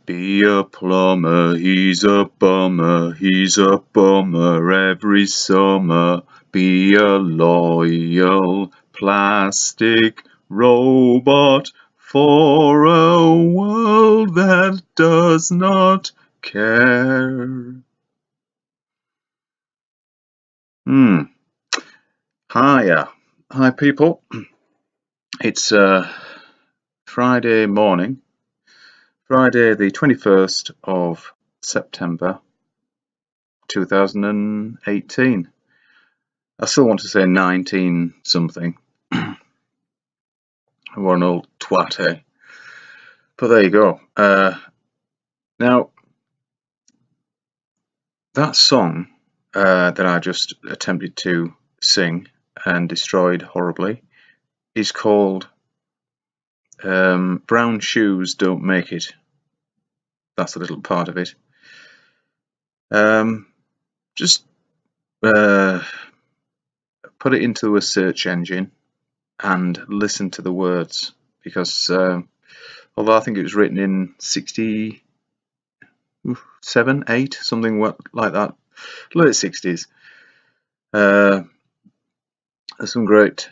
Be a plumber, he's a bummer every summer. Be a loyal plastic robot for a world that does not care. Hi people. It's Friday morning, Friday the 21st of September 2018. I still want to say 19 something. What an old twat, eh? But there you go. Now, that song that I just attempted to sing and destroyed horribly is called Brown Shoes Don't Make It. That's a little part of it. Just put it into a search engine and listen to the words, because although I think it was written in 67, 8, something like that, late 60s, there's some great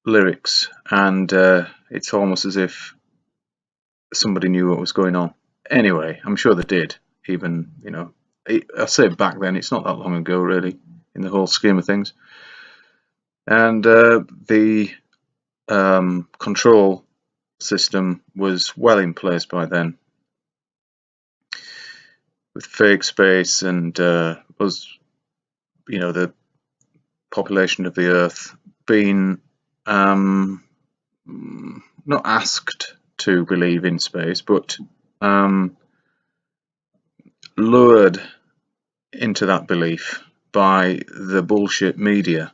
lyrics, and it's almost as if somebody knew what was going on. Anyway, I'm sure they did. Even, I say back then, it's not that long ago really in the whole scheme of things. And the control system was well in place by then, with fake space and was, the population of the Earth being not asked to believe in space, but lured into that belief by the bullshit media,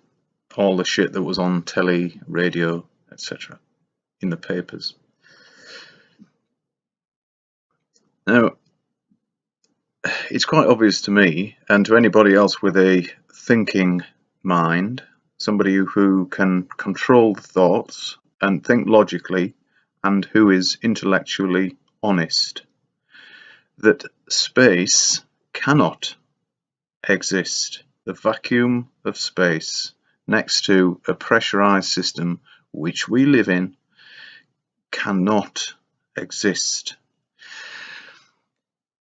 all the shit that was on telly, radio, etc., in the papers. Now, it's quite obvious to me, and to anybody else with a thinking mind, somebody who can control the thoughts and think logically, and who is intellectually honest, that space cannot exist. The vacuum of space next to a pressurized system which we live in cannot exist.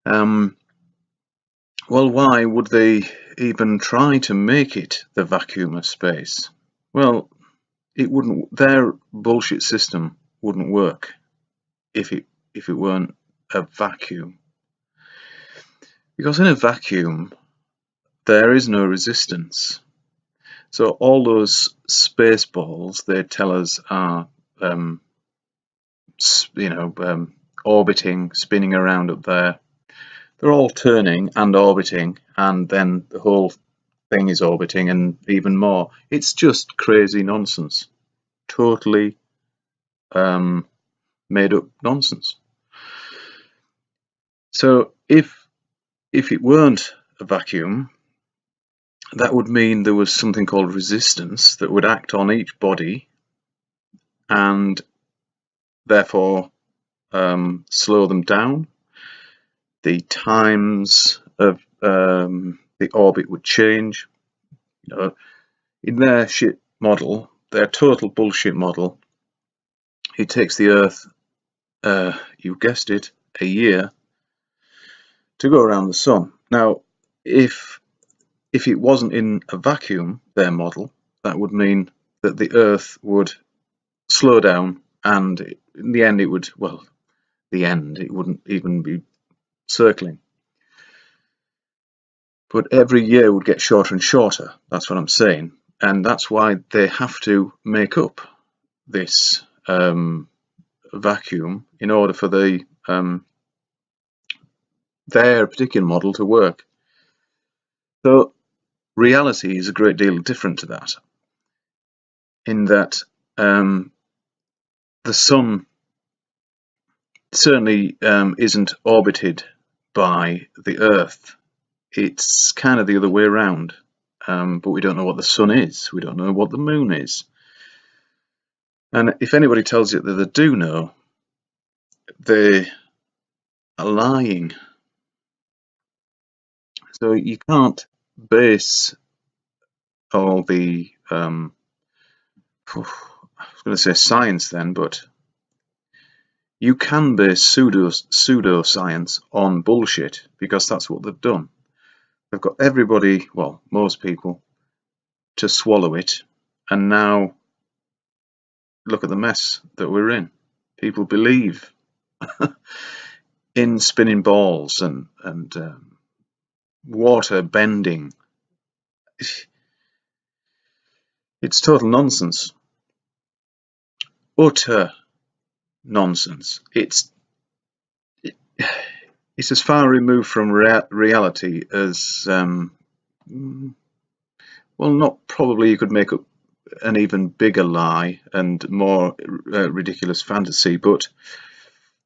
Well, why would they even try to make it the vacuum of space? Well, it wouldn't. Their bullshit system wouldn't work if it weren't a vacuum. Because in a vacuum, there is no resistance. So all those space balls they tell us are, orbiting, spinning around up there. They're all turning and orbiting, and then the whole thing is orbiting and even more. It's just crazy nonsense. Totally made up nonsense. So if it weren't a vacuum, that would mean there was something called resistance that would act on each body and therefore slow them down. The times of the orbit would change. In their shit model, their total bullshit model, it takes the Earth, you guessed it, a year to go around the Sun. Now, if it wasn't in a vacuum, their model, that would mean that the Earth would slow down, and in the end it would, it wouldn't even be circling. But every year would get shorter and shorter. That's what I'm saying. And that's why they have to make up this vacuum in order for their particular model to work. So reality is a great deal different to that, in that the Sun certainly isn't orbited by the Earth. It's kind of the other way around, but we don't know what the Sun is. We don't know what the Moon is. And if anybody tells you that they do know, they are lying. So you can't base all the I was going to say science then, but you can base pseudoscience on bullshit, because that's what they've done. They've got everybody, well, most people, to swallow it, and now look at the mess that we're in. People believe in spinning balls and water bending. It's total nonsense. Utter nonsense. It's as far removed from reality as well, not probably you could make up an even bigger lie and more ridiculous fantasy, but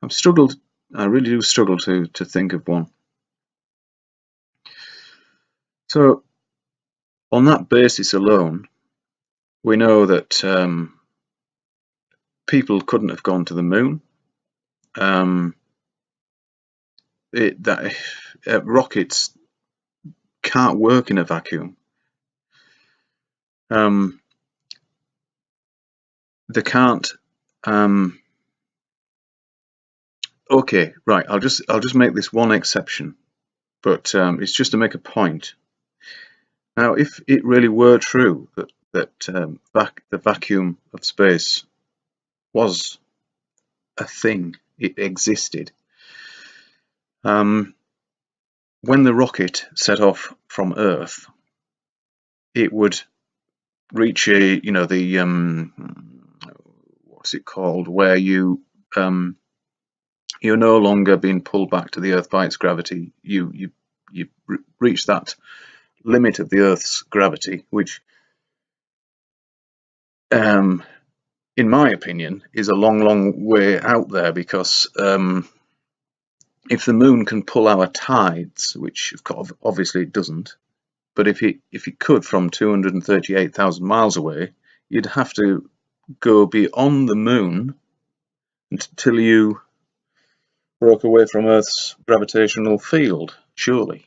I really do struggle to think of one. So on that basis alone, we know that people couldn't have gone to the moon. Rockets can't work in a vacuum. They can't. Okay, right. I'll just make this one exception, but it's just to make a point. Now, if it really were true that the vacuum of space was a thing, it existed. When the rocket set off from Earth, it would reach what's it called, where you're no longer being pulled back to the Earth by its gravity. You reach that limit of the Earth's gravity, which, in my opinion, is a long way out there, because if the moon can pull our tides, which of course obviously it doesn't, but if it could from 238,000 miles away, you'd have to go beyond the moon until you broke away from Earth's gravitational field, surely,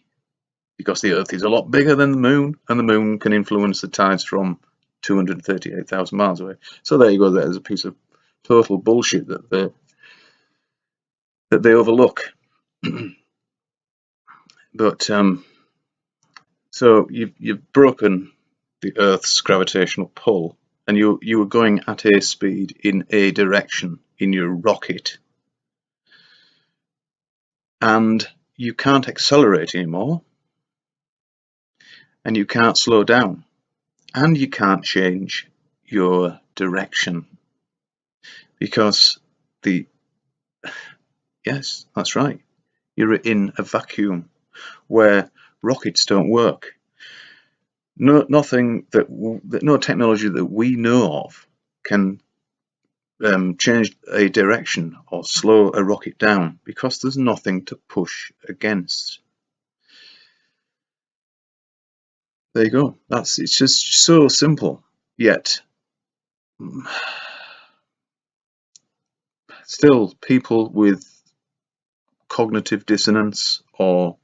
because the Earth is a lot bigger than the moon, and the moon can influence the tides from 238,000 miles away. So there you go. There's a piece of total bullshit that they overlook. But so you've broken the Earth's gravitational pull, and you were going at a speed in a direction in your rocket, and you can't accelerate anymore, and you can't slow down, and you can't change your direction, because yes, that's right, you're in a vacuum where rockets don't work. No technology that we know of can change a direction or slow a rocket down, because there's nothing to push against. There you go. It's just so simple, yet still people with cognitive dissonance or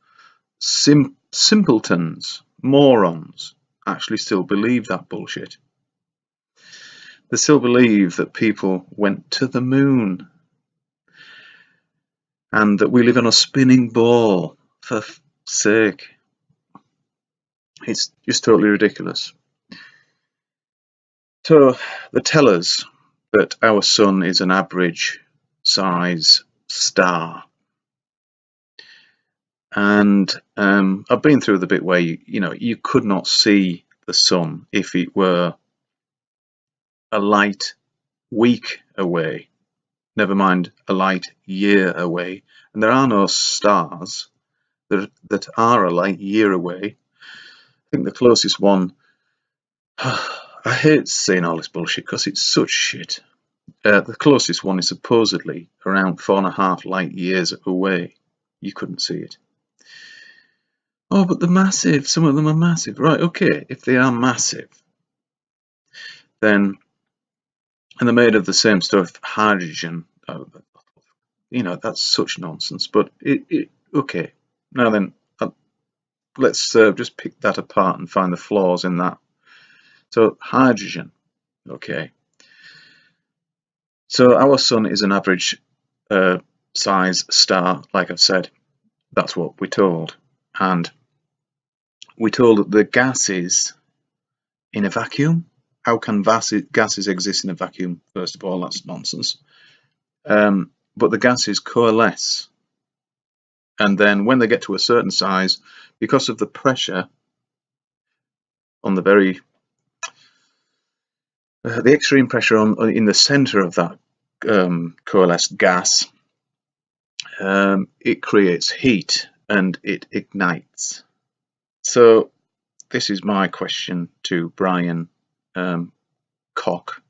simpletons, morons, actually still believe that bullshit. They still believe that people went to the moon and that we live on a spinning ball. For sake. It's just totally ridiculous. So they tell us that our sun is an average size star. And I've been through the bit where you could not see the sun if it were a light week away, never mind a light year away. And there are no stars that are a light year away. I think the closest one, I hate saying all this bullshit because it's such shit. The closest one is supposedly around 4.5 light years away. You couldn't see it. Oh, but they're massive. Some of them are massive. Right, okay, if they are massive, then, and they're made of the same stuff, hydrogen, You know, that's such nonsense. But okay. Now then, let's just pick that apart and find the flaws in that. So hydrogen, okay. So our sun is an average size star, like I've said. That's what we're told. And we're told that the gases in a vacuum. How can gases exist in a vacuum? First of all, that's nonsense. But the gases coalesce. And then when they get to a certain size, because of the pressure on the extreme pressure in the center of that coalesced gas, it creates heat and it ignites. So this is my question to Brian Koch.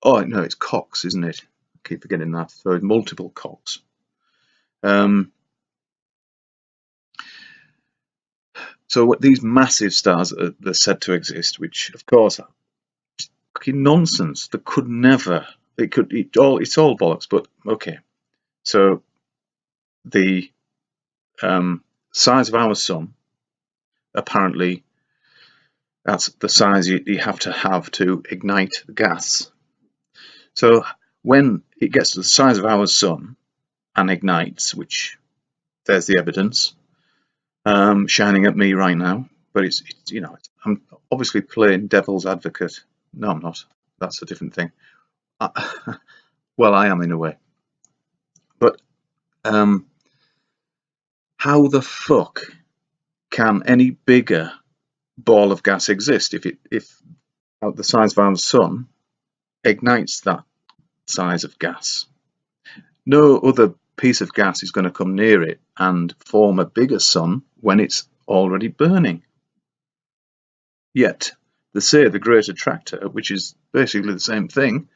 Oh no, it's Cox, isn't it? I keep forgetting that. So multiple Cox. So these massive stars are said to exist, which of course are fucking nonsense. That could never. It's all bollocks. But okay. So the size of our sun, apparently, that's the size you have to ignite the gas. So when it gets to the size of our sun and ignites, which there's the evidence shining at me right now, but it's you know, I'm obviously playing devil's advocate. No, I'm not. That's a different thing. Well, I am in a way. But how the fuck can any bigger ball of gas exist if the size of our sun ignites that size of gas? No other piece of gas is going to come near it and form a bigger sun when it's already burning. Yet, they say the great attractor, which is basically the same thing,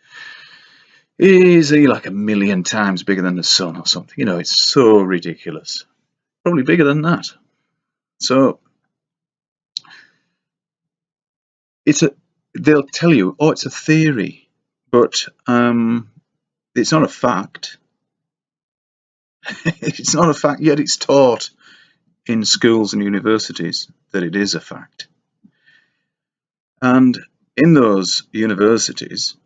is like 1,000,000 times bigger than the sun or something. You know, it's so ridiculous. Probably bigger than that. So they'll tell you, oh, it's a theory, but it's not a fact. It's not a fact, yet it's taught in schools and universities that it is a fact. And in those universities,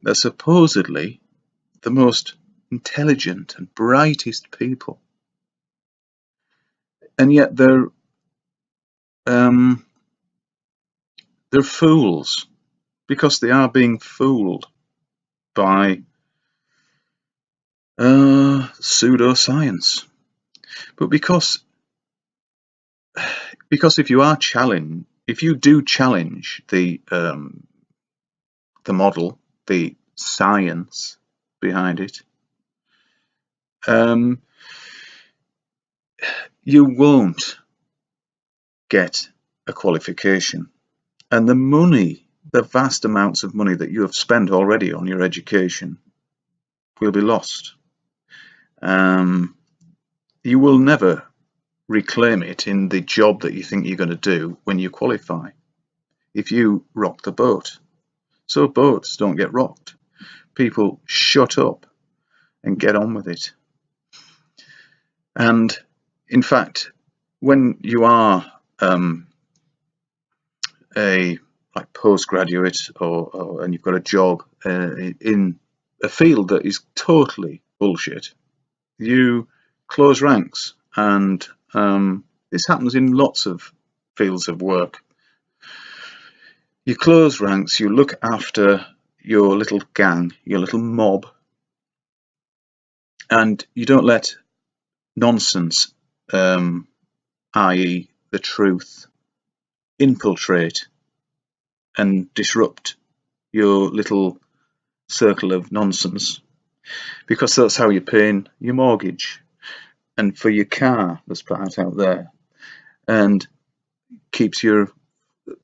they're supposedly the most intelligent and brightest people. And yet they're fools, because they are being fooled by pseudoscience. But because if you do challenge the model, the science behind it, you won't get a qualification. And the vast amounts of money that you have spent already on your education will be lost. You will never reclaim it in the job that you think you're going to do when you qualify, if you rock the boat. So boats don't get rocked. People shut up and get on with it. And in fact, when you are a postgraduate and you've got a job in a field that is totally bullshit, you close ranks. And this happens in lots of fields of work. You close ranks, you look after your little gang, your little mob, and you don't let nonsense, i.e. the truth, infiltrate and disrupt your little circle of nonsense, because that's how you're paying your mortgage and for your car that's put out there, and keeps your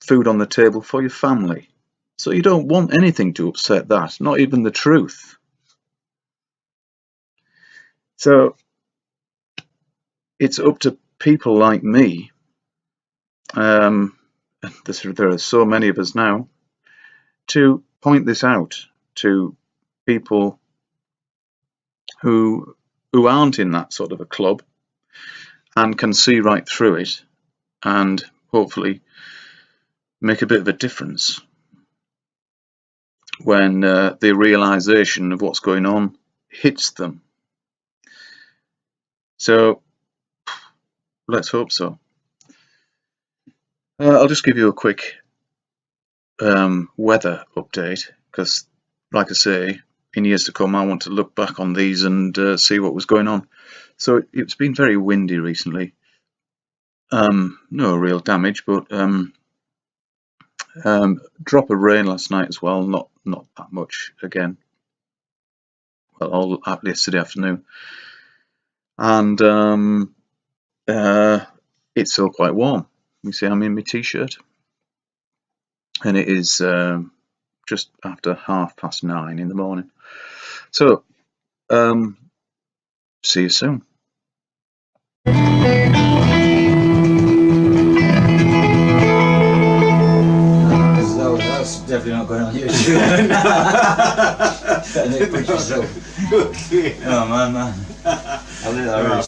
food on the table for your family. So you don't want anything to upset that, not even the truth. So it's up to people like me, there are so many of us now, to point this out to people who aren't in that sort of a club and can see right through it and hopefully make a bit of a difference when the realization of what's going on hits them. So let's hope so. I'll just give you a quick weather update, because like I say, in years to come I want to look back on these and see what was going on. So it's been very windy recently. No real damage, but drop of rain last night as well, not that much again. Well, all yesterday afternoon. And it's still quite warm. You see I'm in my t-shirt, and it is just after 9:30 in the morning. So see you soon. That's definitely not going on YouTube. Okay. Oh man. I really